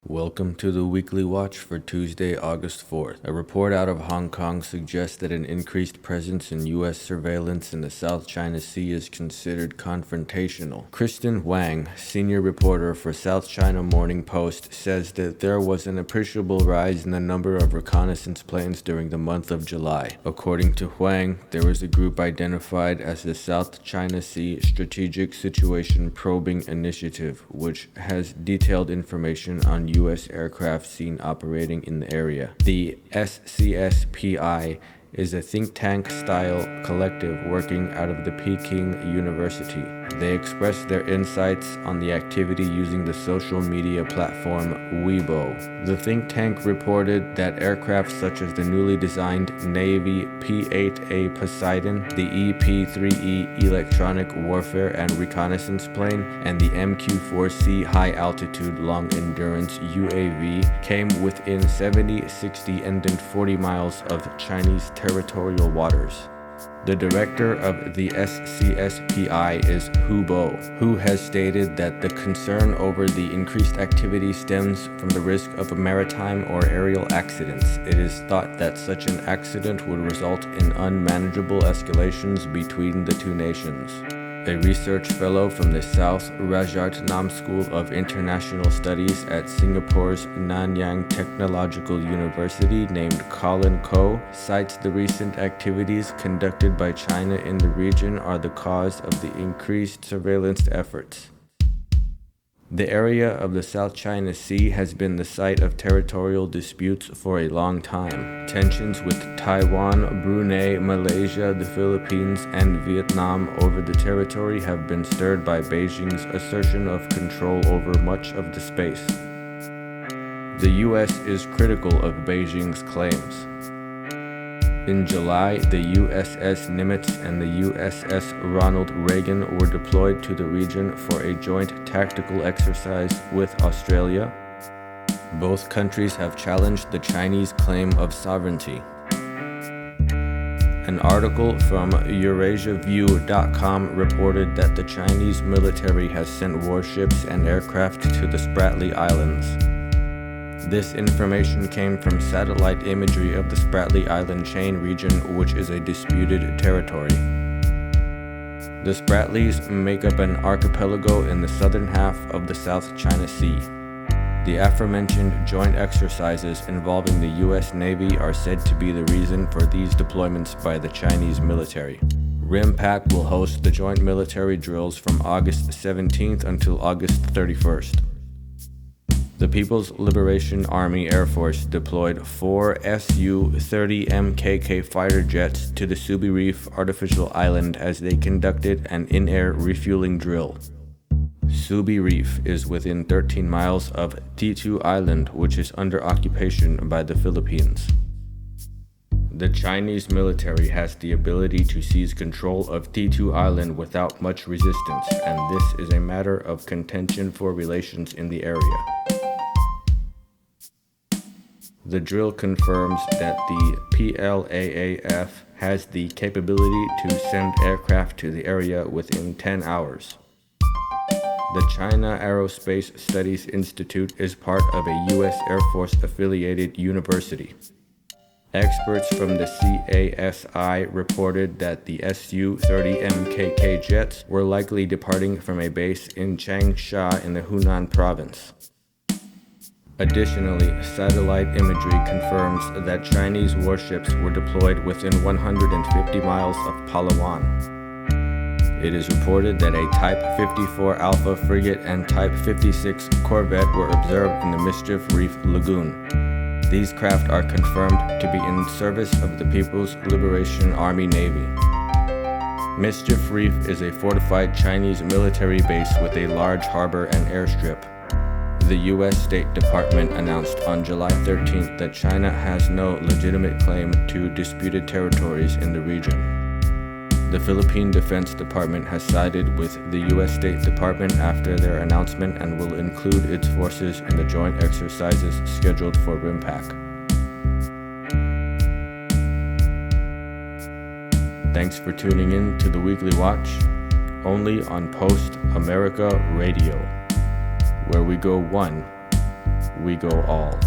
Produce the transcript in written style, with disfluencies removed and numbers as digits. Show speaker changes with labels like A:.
A: Welcome to the Weekly Watch for Tuesday, August 4th. A report out of Hong Kong suggests that an increased presence in U.S. surveillance in the South China Sea is considered confrontational. Kristen Wang, senior reporter for South China Morning Post, says that there was an appreciable rise in the number of reconnaissance planes during the month of July. According to Wang, there was a group identified as the South China Sea Strategic Situation Probing Initiative, which has detailed information on U.S. aircraft seen operating in the area. The SCSPI is a think tank-style collective working out of the Peking University. They expressed their insights on the activity using the social media platform Weibo. The think tank reported that aircraft such as the newly designed Navy P-8A Poseidon, the EP-3E Electronic Warfare and Reconnaissance Plane, and the MQ-4C High-Altitude Long-Endurance UAV came within 70, 60, and then 40 miles of Chinese territorial waters. The director of the SCSPI is Hu Bo, who has stated that the concern over the increased activity stems from the risk of maritime or aerial accidents. It is thought that such an accident would result in unmanageable escalations between the two nations. A research fellow from the South Rajatnam School of International Studies at Singapore's Nanyang Technological University named Colin Koh cites the recent activities conducted by China in the region are the cause of the increased surveillance efforts. The area of the South China Sea has been the site of territorial disputes for a long time. Tensions with Taiwan, Brunei, Malaysia, the Philippines, and Vietnam over the territory have been stirred by Beijing's assertion of control over much of the space. The U.S. is critical of Beijing's claims. In July, the USS Nimitz and the USS Ronald Reagan were deployed to the region for a joint tactical exercise with Australia. Both countries have challenged the Chinese claim of sovereignty. An article from EurasiaView.com reported that the Chinese military has sent warships and aircraft to the Spratly Islands. This information came from satellite imagery of the Spratly Island chain region, which is a disputed territory. The Spratlys make up an archipelago in the southern half of the South China Sea. The aforementioned joint exercises involving the U.S. Navy are said to be the reason for these deployments by the Chinese military. RIMPAC will host the joint military drills from August 17th until August 31st. The People's Liberation Army Air Force deployed 4 Su-30 MKK fighter jets to the Subi Reef artificial island as they conducted an in-air refueling drill. Subi Reef is within 13 miles of T2 Island, which is under occupation by the Philippines. The Chinese military has the ability to seize control of T2 Island without much resistance, and this is a matter of contention for relations in the area. The drill confirms that the PLAAF has the capability to send aircraft to the area within 10 hours. The China Aerospace Studies Institute is part of a U.S. Air Force-affiliated university. Experts from the CASI reported that the Su-30 MKK jets were likely departing from a base in Changsha in the Hunan province. Additionally, satellite imagery confirms that Chinese warships were deployed within 150 miles of Palawan. It is reported that a Type 54 Alpha frigate and Type 56 corvette were observed in the Mischief Reef Lagoon. These craft are confirmed to be in service of the People's Liberation Army Navy. Mischief Reef is a fortified Chinese military base with a large harbor and airstrip. The U.S. State Department announced on July 13th that China has no legitimate claim to disputed territories in the region. The Philippine Defense Department has sided with the U.S. State Department after their announcement and will include its forces in the joint exercises scheduled for RIMPAC. Thanks for tuning in to the Weekly Watch, only on Post America Radio, where we go one we go all.